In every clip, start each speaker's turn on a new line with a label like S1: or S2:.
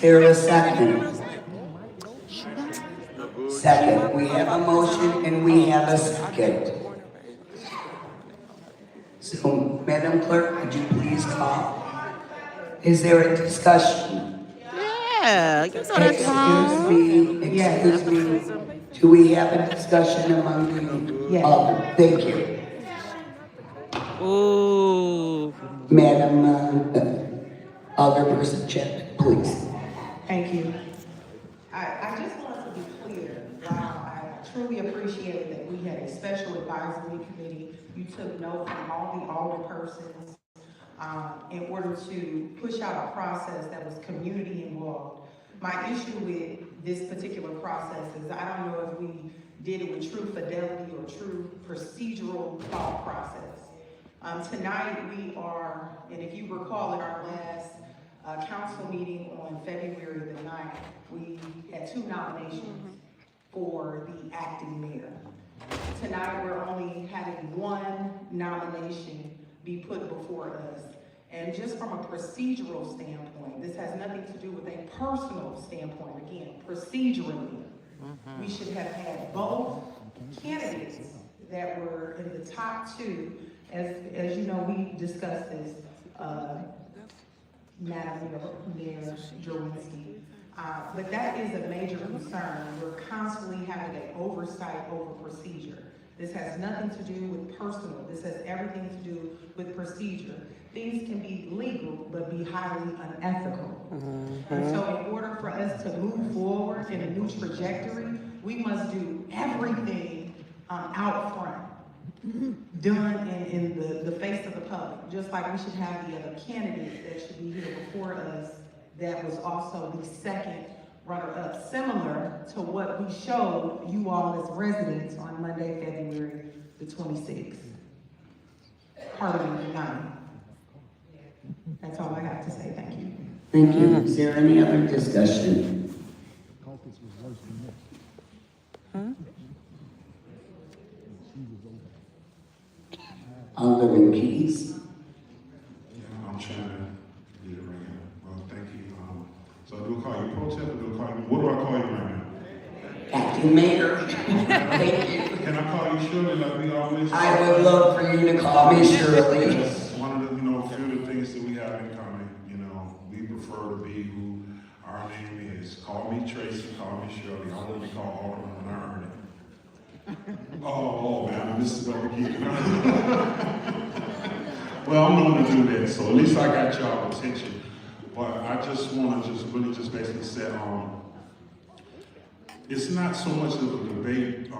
S1: there a second? Second. We have a motion and we have a second. So, Madam Clerk, could you please call? Is there a discussion?
S2: Yeah, you saw that
S1: Excuse
S2: song.
S1: me. Do we have a discussion among the other? Thank you.
S2: Ooh.
S1: Madam Alderperson Chapman, please.
S3: Thank you. I just want to be clear, while I truly appreciate that we had a special advisory committee, you took note from all the alderpersons in order to push out a process that was community involved. My issue with this particular process is I don't know if we did it with true fidelity or true procedural thought process. Tonight we are, and if you recall in our last council meeting on February the 9th, we had 2 nominations for the acting mayor. Tonight we're only having 1 nomination be put before us. And just from a procedural standpoint, this has nothing to do with a personal standpoint. Again, procedurally, we should have had both candidates that were in the top 2. As you know, we discussed this, Madam Mayor Jerwinski. But that is a major concern. We're constantly having an oversight over procedure. This has nothing to do with personal. This has everything to do with procedure. Things can be legal, but be highly unethical. And so in order for us to move forward in a new trajectory, we must do everything out front, done in the face of the public. Just like we should have the other candidate that should be here before us that was also the second runner-up, similar to what we showed you all as residents on Monday, February the 26th. Parliament night. That's all I have to say. Thank you.
S1: Thank you. Is there any other discussion? Alderman Keys.
S4: I'm trying to get it right here. Well, thank you. So do I call you pro temp or do I call you, what do I call you right now?
S1: Acting Mayor. Thank you.
S4: Can I call you Shirley like we always?
S1: I would love for you to call me Shirley.
S4: That's one of the, few of the things that we have in common. We prefer to be who our name is. Call me Tracy, call me Shirley. I want to be called Alderman when I earn it. Oh, man, this is going to keep it. Well, I'm known to do that, so at least I got y'all attention. But I just want to really basically say, it's not so much of a debate,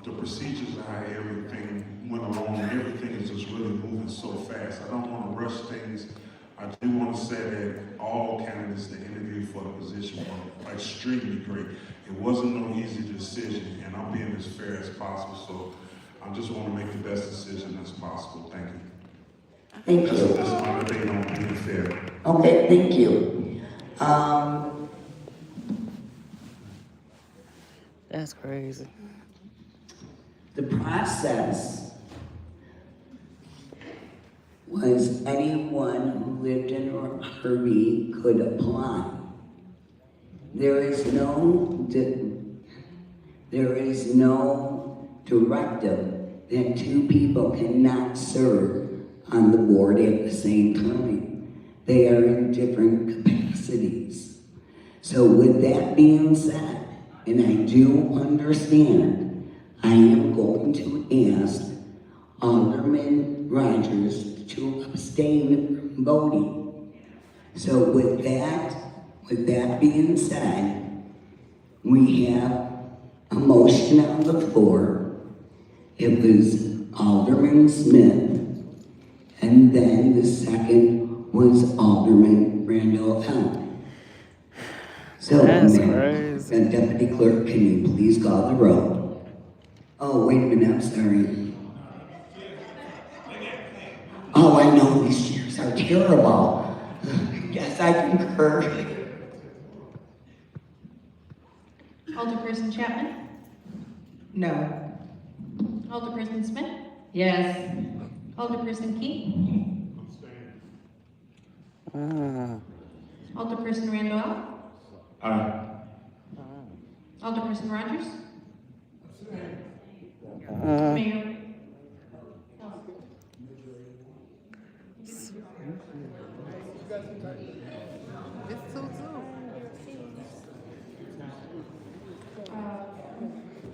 S4: the procedures and how everything went along, and everything is just really moving so fast. I don't want to rush things. I do want to say that all candidates that interviewed for the position were extremely great. It wasn't no easy decision, and I'm being as fair as possible, so I just want to make the best decision as possible. Thank you.
S1: Thank you.
S4: That's my debate on being fair.
S1: Okay, thank you.
S2: That's crazy.
S1: The process was anyone who lived in Harvey could apply. There is no directive that 2 people cannot serve on the board at the same time. They are in different capacities. So with that being said, and I do understand, I am going to ask Alderman Rogers to abstain from voting. So with that being said, we have a motion on the floor. It was Alderman Smith, and then the second was Alderman Randall L. So, Deputy Clerk, can you please call the roll? Oh, wait a minute, I'm sorry. Oh, I know, these chairs are terrible. Yes, I concur.
S5: Alderperson Chapman?
S3: No.
S5: Alderperson Smith?
S3: Yes.
S5: Alderperson Key? Alderperson Randall?
S6: Aye.
S5: Alderperson Rogers.
S2: Uh,
S5: Mayor.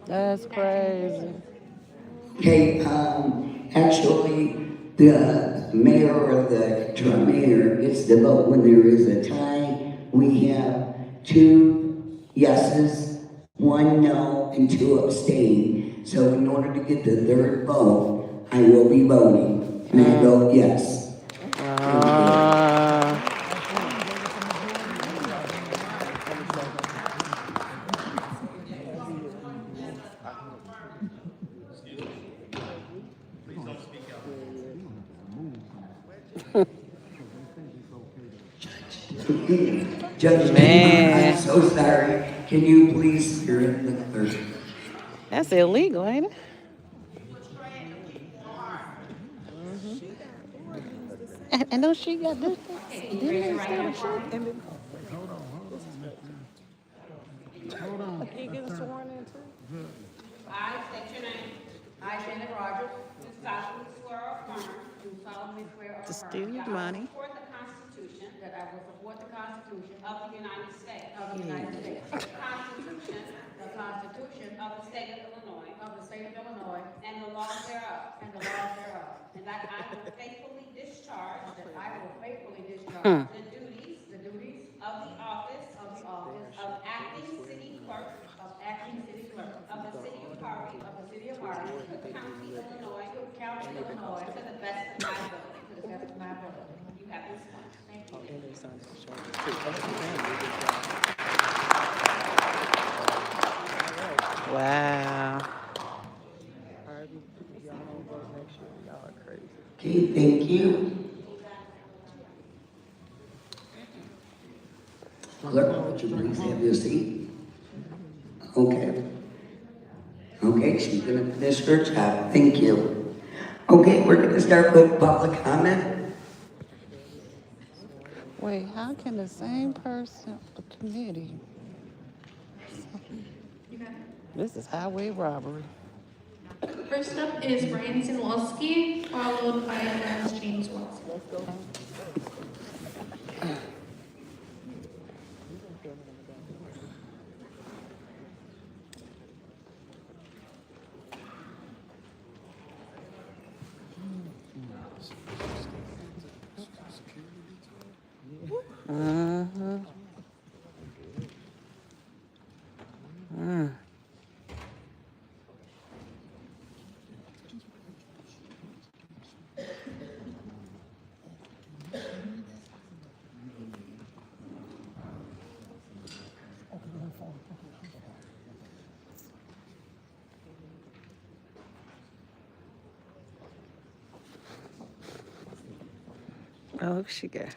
S2: that's crazy.
S1: Okay, actually, the mayor or the mayor gets to vote when there is a tie. We have 2 yeses, 1 no, and 2 abstain. So in order to get the third vote, I will be voting, and I vote yes.
S2: Uh,
S1: Judge,
S2: Man.
S1: I'm so sorry. Can you please hear it the clerk?
S2: that's illegal, ain't it? And don't she got this?
S5: Okay, raise your right hand for me.
S2: He getting sworn in too.
S7: I state your name. I, Janet Rogers, do solemnly swear or affirm. Do solemnly swear or affirm.
S2: To steal your
S7: that I will
S2: money.
S7: support the Constitution. That I will support the Constitution. Of the United States.
S5: Of the United States.
S7: The Constitution.
S5: The Constitution
S7: Of the State of Illinois.
S5: of the State of Illinois
S7: And the laws thereof.
S5: and the laws thereof.
S7: And that I will faithfully discharge.
S5: That I will faithfully discharge
S7: The duties.
S5: the duties
S7: Of the office.
S5: of the office
S7: Of acting city clerk.
S5: of acting city clerk
S7: Of the city of Harvey.
S5: of the city of Harvey,
S7: County, Illinois.
S5: County, Illinois,
S7: To the best of my ability.
S5: to the best of my ability.
S7: You have been sworn.
S5: Thank you.
S2: Wow.
S1: Okay, thank you. Clerk, would you please have your seat? Okay. Okay, she's gonna finish her job. Thank you. Okay, we're gonna start with public comment.
S2: Wait, how can the same person, a committee?
S5: You got it.
S2: This is highway robbery.
S5: First up is Brian Sinwolski, followed by Lance James Watson.
S2: Mm-hmm. Mm. Oh, she got.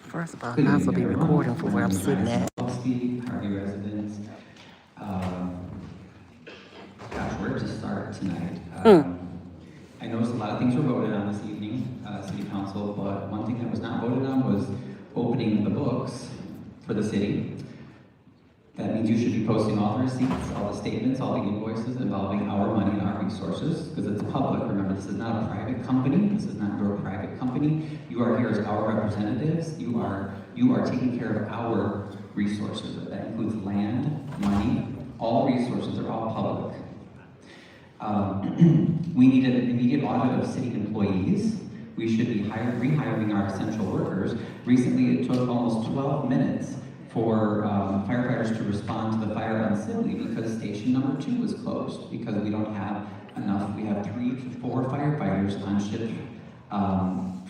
S2: First of all, I'm not supposed to be recording for where I'm sitting at.
S8: Harvey residents. Gosh, where to start tonight? I noticed a lot of things were voted on this evening, City Council, but one thing that was not voted on was opening the books for the city. That means you should be posting all the receipts, all the statements, all the invoices involving our money and our resources, because it's public. Remember, this is not a private company. This is not your private company. You are here as our representatives. You are taking care of our resources. That includes land, money, all resources are all public. We need an immediate audit of city employees. We should be rehiring our essential workers. Recently, it took almost 12 minutes for firefighters to respond to the fire on Sibley because station number 2 was closed because we don't have enough. We have 3 to 4 firefighters on shift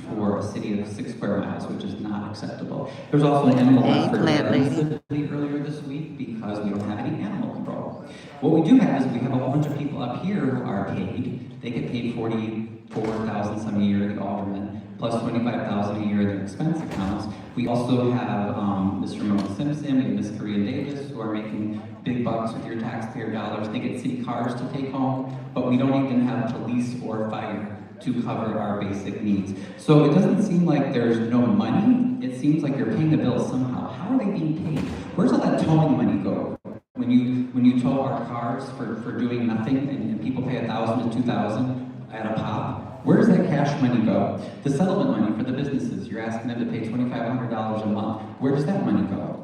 S8: for a city of 6 square miles, which is not acceptable. There's also an animal welfare on Sibley earlier this week because we don't have any animal control. What we do have is we have a whole bunch of people up here who are paid. They get paid $44,000 some a year, the aldermen, plus $25,000 a year in their expense accounts. We also have Mr. Mo Simpson and Miss Korean Davis, who are making big bucks with your taxpayer dollars. They get city cars to take home, but we don't even have police or fire to cover our basic needs. So it doesn't seem like there's no money. It seems like you're paying the bills somehow. How are they being paid? Where's all that towing money go? When you tow our cars for doing nothing and people pay $1,000 to $2,000 at a pop, where does that cash money go? The settlement money for the businesses, you're asking them to pay $2,500 a month. Where does that money go?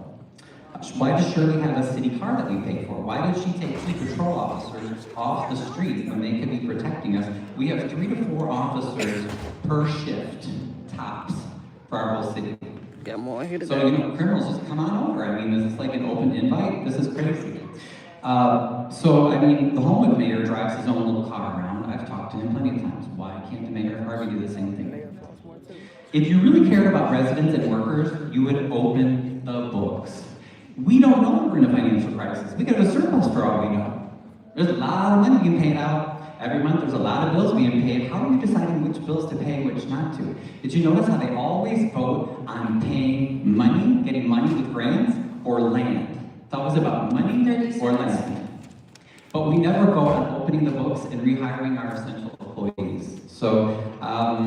S8: Why does Shirley have a city car that we pay for? Why did she take 2 patrol officers off the street when they could be protecting us? We have 3 to 4 officers per shift, tops, for our whole city.
S2: Got more here
S8: So,
S2: today.
S8: criminals, just come on over. I mean, is this like an open invite? This is crazy. So, I mean, the Homewood mayor drives his own little car around. I've talked to him plenty of times. Why can't the mayor of Harvey do the same thing? If you really cared about residents and workers, you would open the books. We don't know we're in a financial crisis. We could have a surplus for all we know. There's a lot of money being paid out. Every month there's a lot of bills being paid. How are we deciding which bills to pay and which not to? Did you notice how they always vote on paying money, getting money with grants, or land? It's always about money or land. But we never go on opening the books and rehiring our essential employees. So, I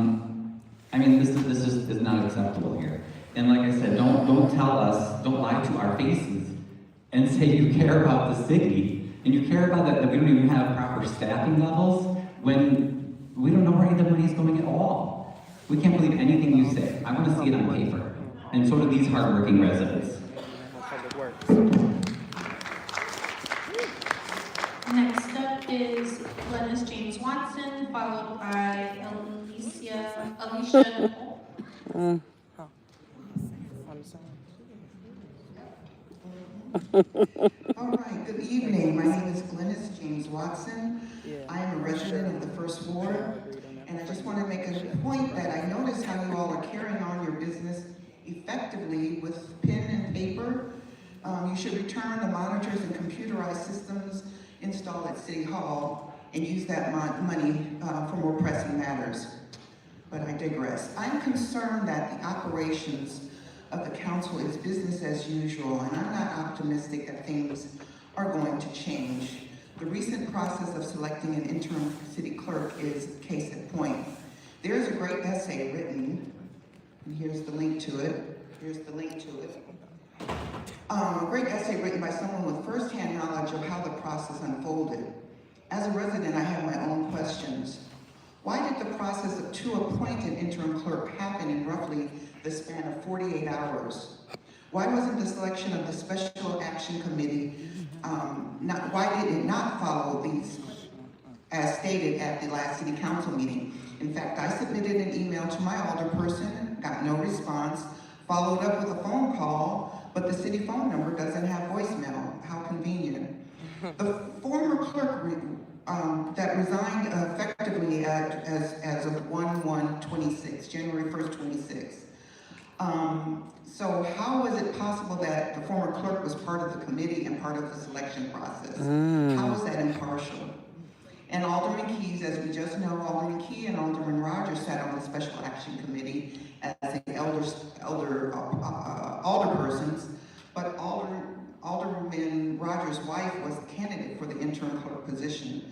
S8: mean, this is not acceptable here. And like I said, don't tell us, don't lie to our faces and say you care about the city and you care about that we don't even have proper staffing levels when we don't know where any of the money is going at all. We can't believe anything you say. I want to see it on paper. And so do these hardworking residents.
S5: Next up is Glennis James Watson, followed by Alicia Nicole.
S3: All right, good evening. My name is Glennis James Watson. I am a resident of the First Ward, and I just want to make a point that I notice how you all are carrying on your business effectively with pen and paper. You should return the monitors and computerized systems installed at City Hall and use that money for more pressing matters. But I digress. I'm concerned that the operations of the council is business as usual, and I'm not optimistic that things are going to change. The recent process of selecting an interim city clerk is case in point. There's a great essay written, and here's the link to it. A great essay written by someone with firsthand knowledge of how the process unfolded. As a resident, I have my own questions. Why did the process to appoint an interim clerk happen in roughly the span of 48 hours? Why wasn't the selection of the Special Action Committee, why did it not follow these as stated at the last City Council meeting? In fact, I submitted an email to my alderperson, got no response, followed up with a phone call, but the city phone number doesn't have voicemail. How convenient. The former clerk that resigned effectively as of 1/1/26, January 1st, 26. So how was it possible that the former clerk was part of the committee and part of the selection process? How is that impartial? And Alderman Keys, as we just know, Alderman Key and Alderman Rogers sat on the Special Action Committee as the alderpersons, but Alderman Rogers' wife was the candidate for the interim clerk position.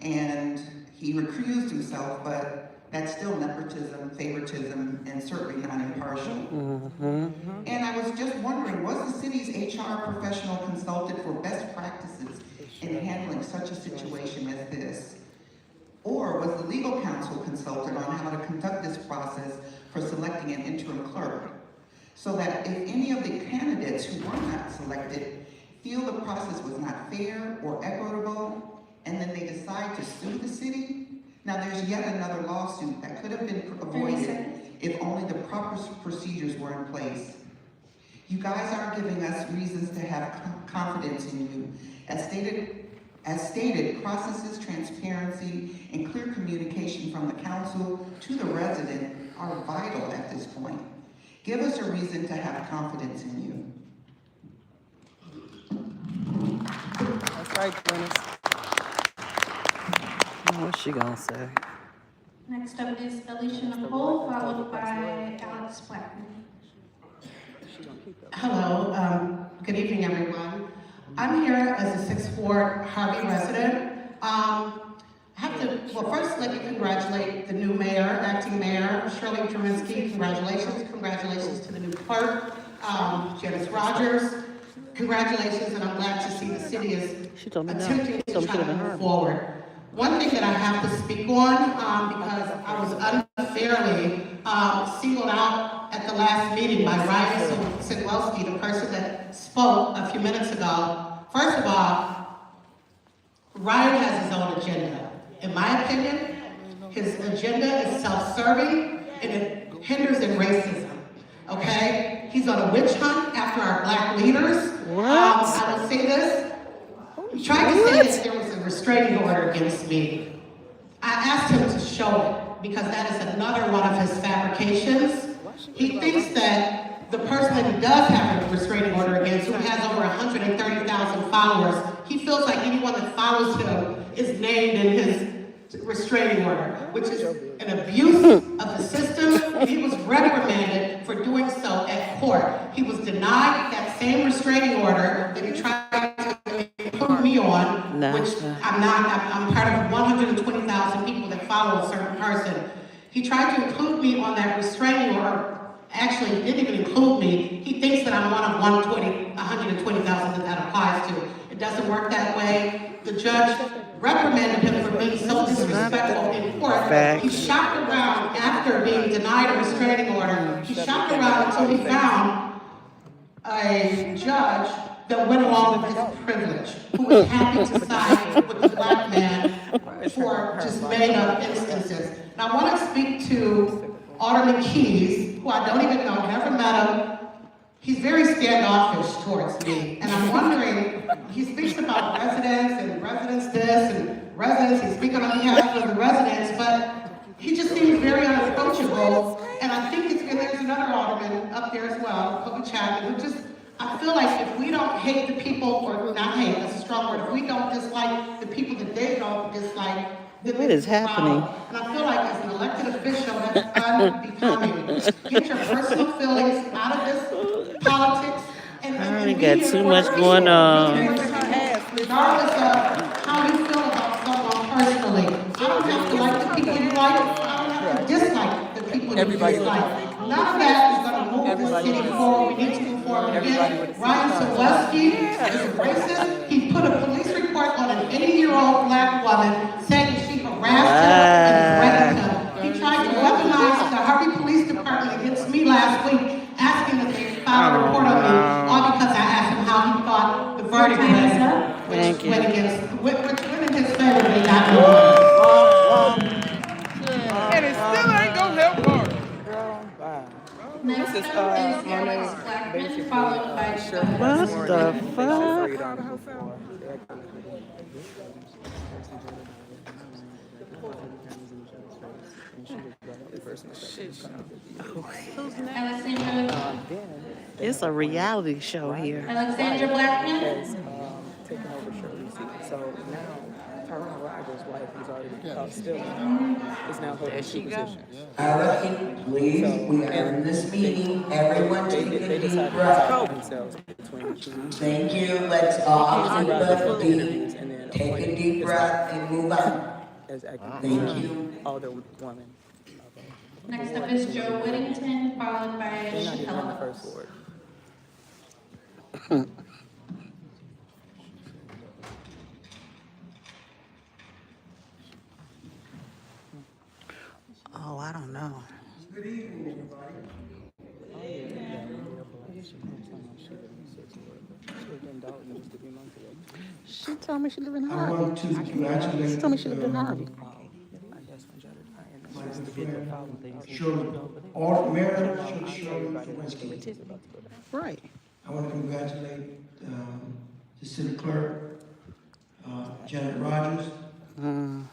S3: And he recused himself, but that's still nepotism, favoritism, and certainly not impartial. And I was just wondering, was the city's HR professional consulted for best practices in handling such a situation as this? Or was the legal counsel consulted on how to conduct this process for selecting an interim clerk? So that if any of the candidates who were not selected feel the process was not fair or equitable, and then they decide to sue the city, now there's yet another lawsuit that could have been avoided if only the proper procedures were in place. You guys aren't giving us reasons to have confidence in you. As stated, processes, transparency, and clear communication from the council to the resident are vital at this point. Give us a reason to have confidence in you.
S2: That's right, Dennis. What's she gonna say?
S5: Next up is Alicia Nicole, followed by Alex Blackman.
S3: Hello, good evening, everyone. I'm here as a 6th Ward Harvey resident. I have to, well, first let me congratulate the new mayor, acting mayor, Shirley Druminski. Congratulations. Congratulations to the new clerk, Janice Rogers. Congratulations, and I'm glad to see the city is
S2: She told me no.
S3: attempting
S2: She
S3: to
S2: told me
S3: try
S2: she
S3: to
S2: didn't
S3: move
S2: heard.
S3: forward. One thing that I have to speak on, because I was unfairly singled out at the last meeting by Ryan Sidwellski, the person that spoke a few minutes ago. First of all, Ryan has his own agenda. In my opinion, his agenda is self-serving and it hinders in racism. Okay? He's on a witch hunt after our black leaders.
S2: What?
S3: I will say this. He tried to say that there was a restraining order against me. I asked him to show it because that is another one of his fabrications. He thinks that the person that he does have a restraining order against, who has over 130,000 followers, he feels like anyone that follows him is named in his restraining order, which is an abuse of the system, and he was reprimanded for doing so at court. He was denied that same restraining order that he tried to put me on, which I'm not, I'm part of 120,000 people that follow a certain person. He tried to include me on that restraining order. Actually, he didn't even include me. He thinks that I'm one of 120,000 that applies to. It doesn't work that way. The judge reprimanded him for being so disrespectful in court. He shopped around after being denied a restraining order. He shopped around until he found a judge that went along with his privilege, who was happy to side with the black man for just made up instances. And I want to speak to Alderman Keys, who I don't even know, never met him. He's very standoffish towards me. And I'm wondering, he speaks about residents and residents this and residents, he's speaking on behalf of the residents, but he just seems very unapproachable. And I think it's, and there's another alderman up there as well, Kobe Chapman, who just, I feel like if we don't hate the people, or not hate, that's a strong word, if we don't dislike the people that they don't dislike, then
S2: What is happening?
S3: And I feel like as an elected official, that's unbecoming. Get your personal feelings out of this politics. And
S2: We got too much going on.
S3: Regardless of how you feel about someone personally, I don't have to like the people you like. I don't have to dislike the people you dislike. None of that is going to move the city forward. We need to move forward again. Ryan Sidwellski is a racist. He put a police report on an 80-year-old black woman saying she harassed him and raped him. He tried to weaponize the Harvey Police Department against me last week, asking that they file a report on me, all because I asked him how he thought the verdict went, which went in his favor, but he got no money.
S6: And it still ain't gonna help her.
S5: Next up is Alex Blackman, followed by
S2: What the fuck?
S5: Alexandra
S2: It's a reality show here.
S5: Blackman.
S6: Taking over Shirley's seat. So now, Tyrone Rogers' wife, who's already still is now holding two positions.
S1: All right, please, we are in this meeting. Everyone take a
S6: They
S1: deep
S6: decided to
S1: breath.
S6: top themselves between two.
S1: Thank you. Let's all deep breath deep. Take a deep breath and move on.
S6: As acting
S1: Thank you.
S6: older woman.
S5: Next up is Joe Whittington, followed by
S6: They're not even in the
S5: Chappelle.
S6: first ward.
S2: Oh, I don't know.
S9: Good evening, everybody.
S2: She told me she lived in
S9: I
S2: Harvey.
S9: want to congratulate
S2: She told me she lived in Harvey.
S9: my friend Shirley, all Mayor Shirley Druminski.
S2: Right.
S9: I want to congratulate the city clerk, Janet Rogers, and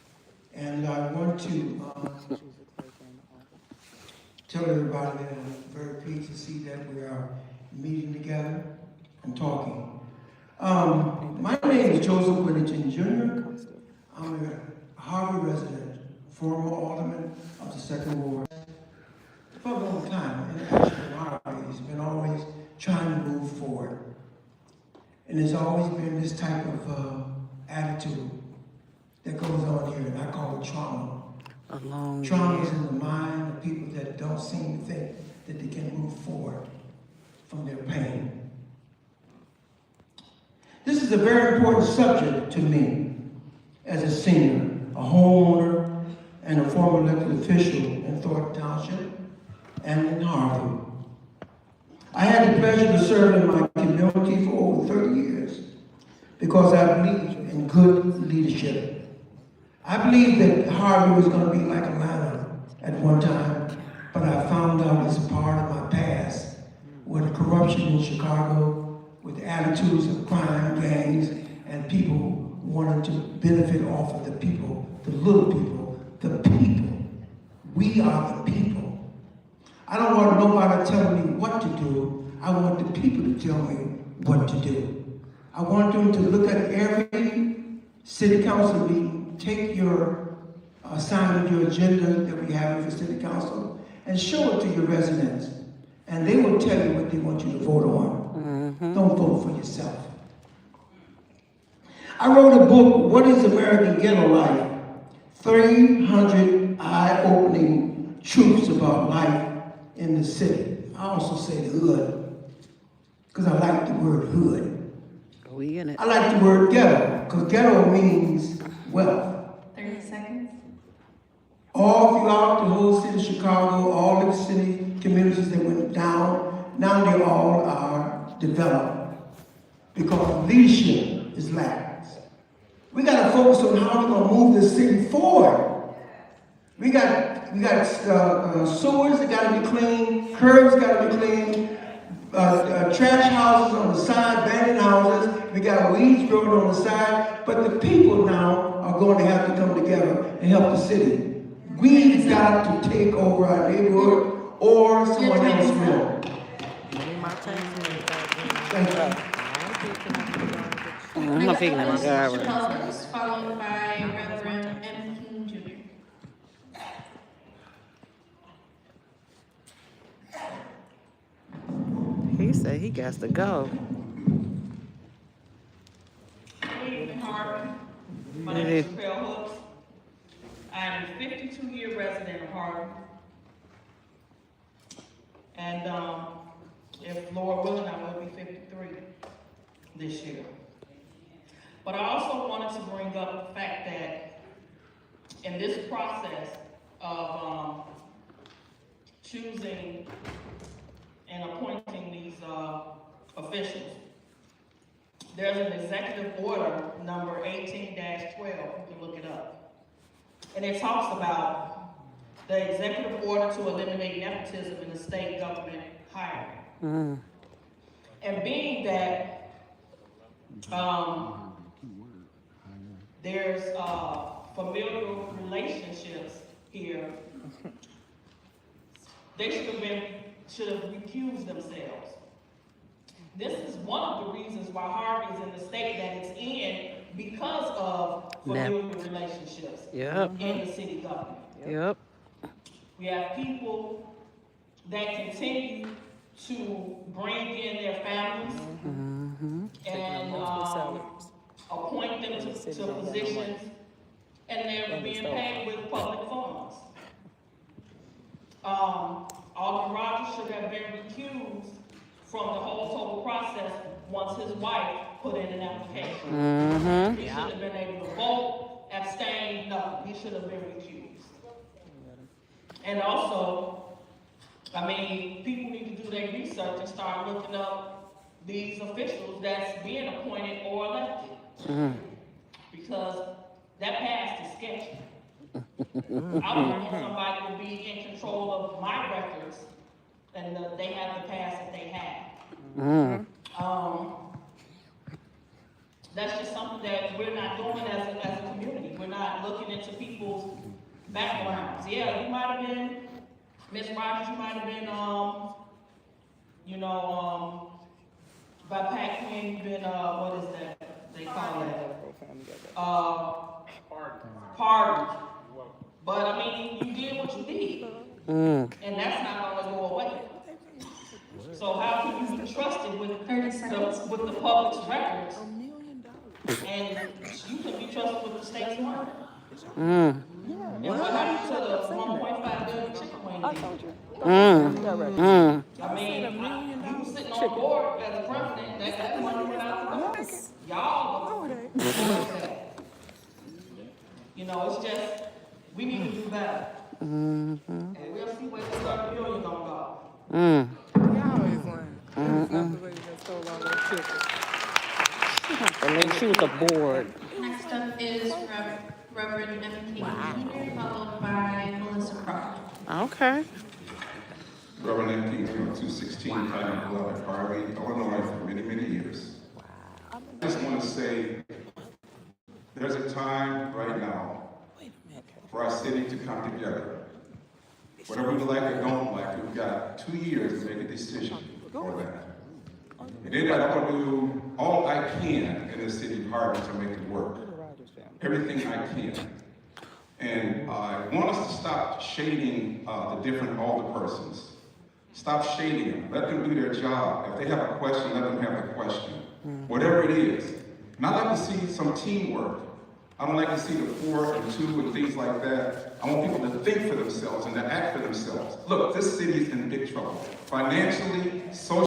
S9: I want to tell everybody that I'm very pleased to see that we are meeting together and talking. My name is Joseph Whittington Jr. I'm a Harvard resident, former alderman of the 2nd Ward for a long time. And actually, in Harvard, it's been always trying to move forward. And there's always been this type of attitude that goes on here, and I call it trauma. Trauma is in the mind of people that don't seem to think that they can move forward from their pain. This is a very important subject to me as a senior, a homeowner, and a former elected official in Thornton Township and in Harvey. I had the pleasure to serve in my community for over 30 years because I believe in good leadership. I believe that Harvey was going to be like Atlanta at one time, but I found out it's a part of my past with the corruption in Chicago, with the attitudes of crime, gangs, and people wanting to benefit off of the people, the little people, the people. We are the people. I don't want nobody telling me what to do. I want the people to tell me what to do. I want them to look at every city council meeting, take your assignment, your agenda that we have for city council, and show it to your residents. And they will tell you what they want you to vote on. Don't vote for yourself. I wrote a book, What is American Ghetto Life? 300 eye-opening truths about life in the city. I also say the hood, because I like the word hood.
S2: We in it.
S9: I like the word ghetto, because ghetto means wealth.
S5: 30 seconds.
S9: All throughout the whole city of Chicago, all the city communities that went down, now they all are developed because leadership is lacking. We got to focus on how we're going to move the city forward. We got sewers that got to be clean, curbs got to be clean, trash houses on the side, abandoned houses. We got weeds growing on the side, but the people now are going to have to come together and help the city. We've got to take over our neighborhood, or someone else will. Thank you.
S2: I'm not picking them
S5: Mr. Thomas, followed by Reverend M. King Jr.
S2: He said he got to go.
S10: Good evening, Harvey. My name is Chappelle Hooks. I am a 52-year resident of Harvey. And if Lord willing, I will be 53 this year. But I also wanted to bring up the fact that in this process of choosing and appointing these officials, there's an executive order number 18-12, you can look it up. And it talks about the executive order to eliminate nepotism in the state government hiring. And being that there's familial relationships here, they should have recused themselves. This is one of the reasons why Harvey is in the state that it's in, because of familial relationships in the city government. We have people that continue to bring in their families and appoint them to positions, and they're being paid with public funds. Alderman Rogers should have been recused from the whole total process once his wife put in an application. He should have been able to vote, abstain, nothing. He should have been recused. And also, I mean, people need to do their research and start looking up these officials that's being appointed or elected. Because that past is sketchy. I don't want somebody to be in control of my records and they have the past that they have. That's just something that we're not doing as a community. We're not looking into people's backgrounds. Yeah, you might have been, Ms. Rogers, you might have been, by Pat Quinn, you've been, what is that? They call it, pardon. But I mean, you did what you did. And that's not gonna go away. So how can you be trusted with the public's records, and you can be trusted with the state's money. And what happened to the 1.5 billion chicken wing?
S6: I told you.
S10: I mean, you were sitting on the board as a president, that money went out the door. Y'all, you know, it's just, we need to do better. And we'll see where this $1 billion gonna go.
S6: Y'all always lying. That's not the way you just stole all those chickens.
S2: And then choose a board.
S5: Next up is Reverend M.K. Jr., followed by Melissa Crawford.
S2: Okay.
S11: Reverend M.K. 216, Pioneer Beloved Harvey, Illinois for many, many years. I just want to say, there's a time right now for our city to come together. Whatever we like or don't like, we've got 2 years to make a decision for that. And then I'm going to do all I can in the city of Harvey to make it work. Everything I can. And I want us to stop shading the different alder persons. Stop shading them. Let them do their job. If they have a question, let them have the question. Whatever it is. And I like to see some teamwork. I don't like to see the 4 and 2 and things like that. I want people to think for themselves and to act for themselves. Look, this city is in big trouble. Financially, socially.